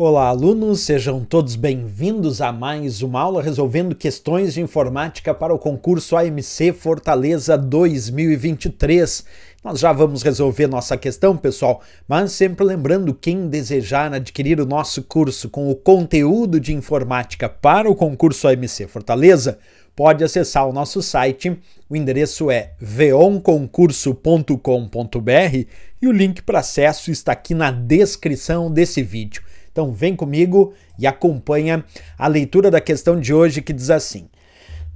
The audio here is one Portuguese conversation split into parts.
Olá, alunos, sejam todos bem-vindos a mais uma aula resolvendo questões de informática para o concurso AMC Fortaleza 2023. Nós já vamos resolver nossa questão, pessoal, mas sempre lembrando, quem desejar adquirir o nosso curso com o conteúdo de informática para o concurso AMC Fortaleza, pode acessar o nosso site. O endereço é veonconcurso.com.br e o link para acesso está aqui na descrição desse vídeo. Então vem comigo e acompanha a leitura da questão de hoje, que diz assim: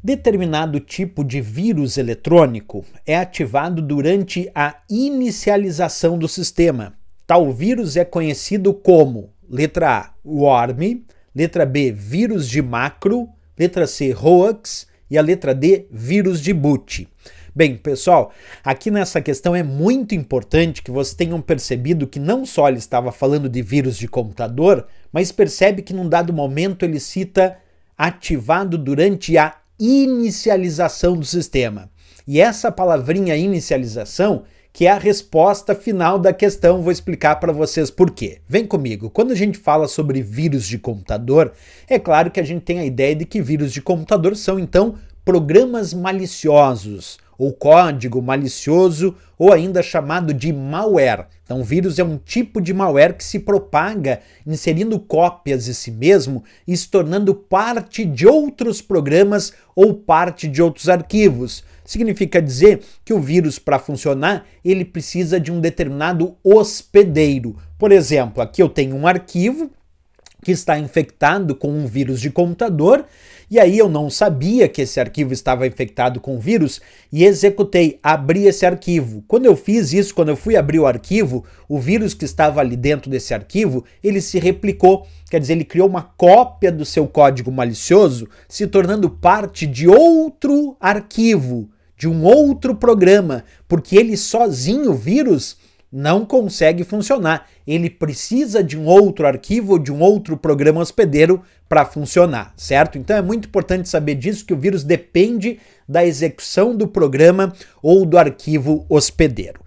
determinado tipo de vírus eletrônico é ativado durante a inicialização do sistema. Tal vírus é conhecido como letra A, worm, letra B, vírus de macro, letra C, hoax e a letra D, vírus de boot. Bem, pessoal, aqui nessa questão é muito importante que vocês tenham percebido que não só ele estava falando de vírus de computador, mas percebe que num dado momento ele cita ativado durante a inicialização do sistema. E essa palavrinha inicialização que é a resposta final da questão, vou explicar para vocês por quê. Vem comigo. Quando a gente fala sobre vírus de computador, é claro que a gente tem a ideia de que vírus de computador são, então, programas maliciosos, ou código malicioso, ou ainda chamado de malware. Então, vírus é um tipo de malware que se propaga inserindo cópias de si mesmo e se tornando parte de outros programas ou parte de outros arquivos. Significa dizer que o vírus, para funcionar, ele precisa de um determinado hospedeiro. Por exemplo, aqui eu tenho um arquivo que está infectado com um vírus de computador, e aí eu não sabia que esse arquivo estava infectado com vírus e executei, abri esse arquivo. Quando eu fiz isso, quando eu fui abrir o arquivo, o vírus que estava ali dentro desse arquivo, ele se replicou, quer dizer, ele criou uma cópia do seu código malicioso, se tornando parte de outro arquivo, de um outro programa, porque ele sozinho, o vírus, não consegue funcionar. Ele precisa de um outro arquivo, de um outro programa hospedeiro para funcionar, certo? Então é muito importante saber disso, que o vírus depende da execução do programa ou do arquivo hospedeiro.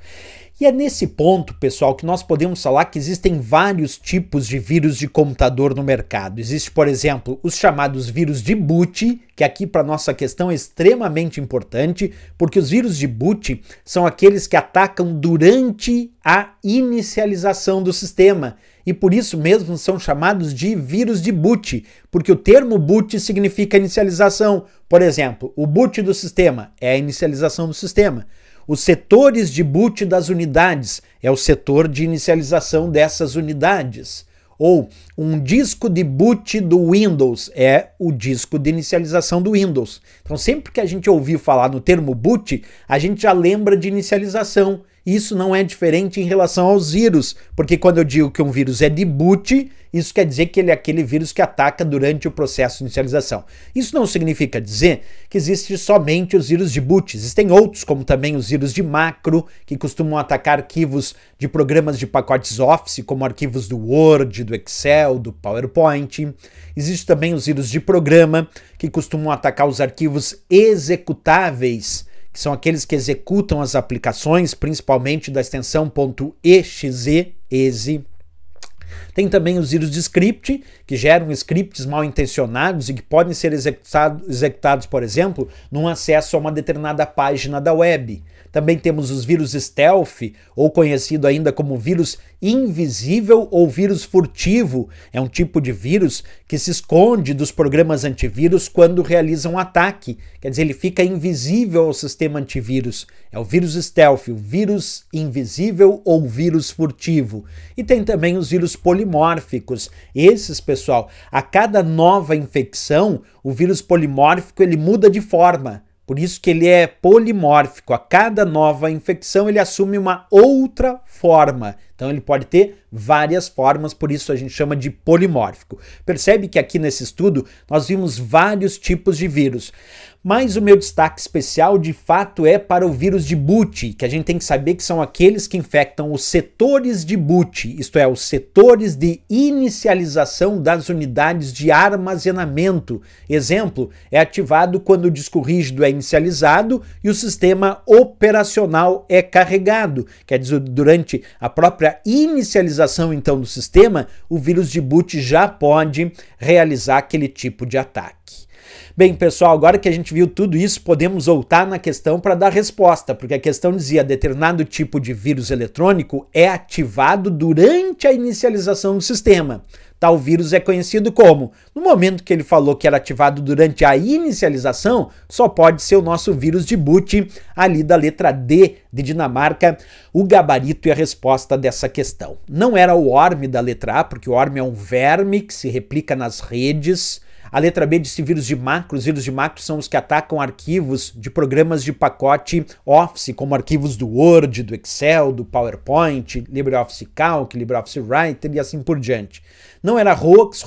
E é nesse ponto, pessoal, que nós podemos falar que existem vários tipos de vírus de computador no mercado. Existe, por exemplo, os chamados vírus de boot, que aqui para nossa questão é extremamente importante, porque os vírus de boot são aqueles que atacam durante a inicialização do sistema. E por isso mesmo são chamados de vírus de boot, porque o termo boot significa inicialização. Por exemplo, o boot do sistema é a inicialização do sistema. Os setores de boot das unidades é o setor de inicialização dessas unidades. Ou um disco de boot do Windows é o disco de inicialização do Windows. Então sempre que a gente ouvir falar no termo boot, a gente já lembra de inicialização. Isso não é diferente em relação aos vírus, porque quando eu digo que um vírus é de boot, isso quer dizer que ele é aquele vírus que ataca durante o processo de inicialização. Isso não significa dizer que existe somente os vírus de boot. Existem outros, como também os vírus de macro, que costumam atacar arquivos de programas de pacotes Office, como arquivos do Word, do Excel, do PowerPoint. Existem também os vírus de programa, que costumam atacar os arquivos executáveis, que são aqueles que executam as aplicações, principalmente da extensão .exe. Tem também os vírus de script, que geram scripts mal intencionados e que podem ser executados, por exemplo, num acesso a uma determinada página da web. Também temos os vírus stealth, ou conhecido ainda como vírus invisível ou vírus furtivo. É um tipo de vírus que se esconde dos programas antivírus quando realizam um ataque. Quer dizer, ele fica invisível ao sistema antivírus. É o vírus stealth, o vírus invisível ou vírus furtivo. E tem também os vírus polimórficos. Esses, pessoal, a cada nova infecção, o vírus polimórfico ele muda de forma. Por isso que ele é polimórfico. A cada nova infecção ele assume uma outra forma. Então ele pode ter várias formas, por isso a gente chama de polimórfico. Percebe que aqui nesse estudo nós vimos vários tipos de vírus. Mas o meu destaque especial de fato é para o vírus de boot, que a gente tem que saber que são aqueles que infectam os setores de boot, isto é, os setores de inicialização das unidades de armazenamento. Exemplo, é ativado quando o disco rígido é inicializado e o sistema operacional é carregado. Quer dizer, durante a própria própria inicialização então do sistema, o vírus de boot já pode realizar aquele tipo de ataque. Bem, pessoal, agora que a gente viu tudo isso, podemos voltar na questão para dar resposta, porque a questão dizia: determinado tipo de vírus eletrônico é ativado durante a inicialização do sistema. Tal vírus é conhecido como. No momento que ele falou que era ativado durante a inicialização, só pode ser o nosso vírus de boot, ali da letra D de Dinamarca, o gabarito e a resposta dessa questão. Não era o worm da letra A, porque o worm é um verme que se replica nas redes. A letra B disse vírus de macro. Os vírus de macro são os que atacam arquivos de programas de pacote Office, como arquivos do Word, do Excel, do PowerPoint, LibreOffice Calc, LibreOffice Writer e assim por diante. Não era hoax.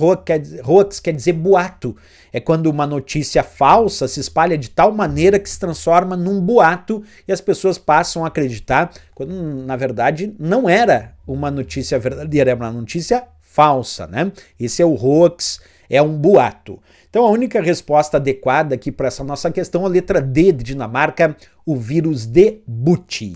Hoax quer dizer boato. É quando uma notícia falsa se espalha de tal maneira que se transforma num boato e as pessoas passam a acreditar, quando na verdade não era uma notícia verdadeira, era uma notícia falsa, né? Esse é o hoax. É um boato. Então a única resposta adequada aqui para essa nossa questão é a letra D de Dinamarca, o vírus de boot.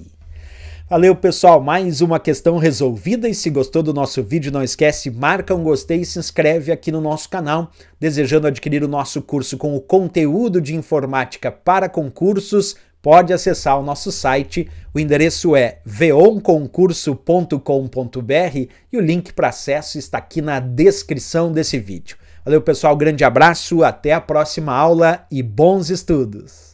Valeu, pessoal, mais uma questão resolvida, e se gostou do nosso vídeo, não esquece, marca um gostei e se inscreve aqui no nosso canal. Desejando adquirir o nosso curso com o conteúdo de informática para concursos, pode acessar o nosso site, o endereço é veonconcurso.com.br e o link para acesso está aqui na descrição desse vídeo. Valeu, pessoal, grande abraço, até a próxima aula e bons estudos!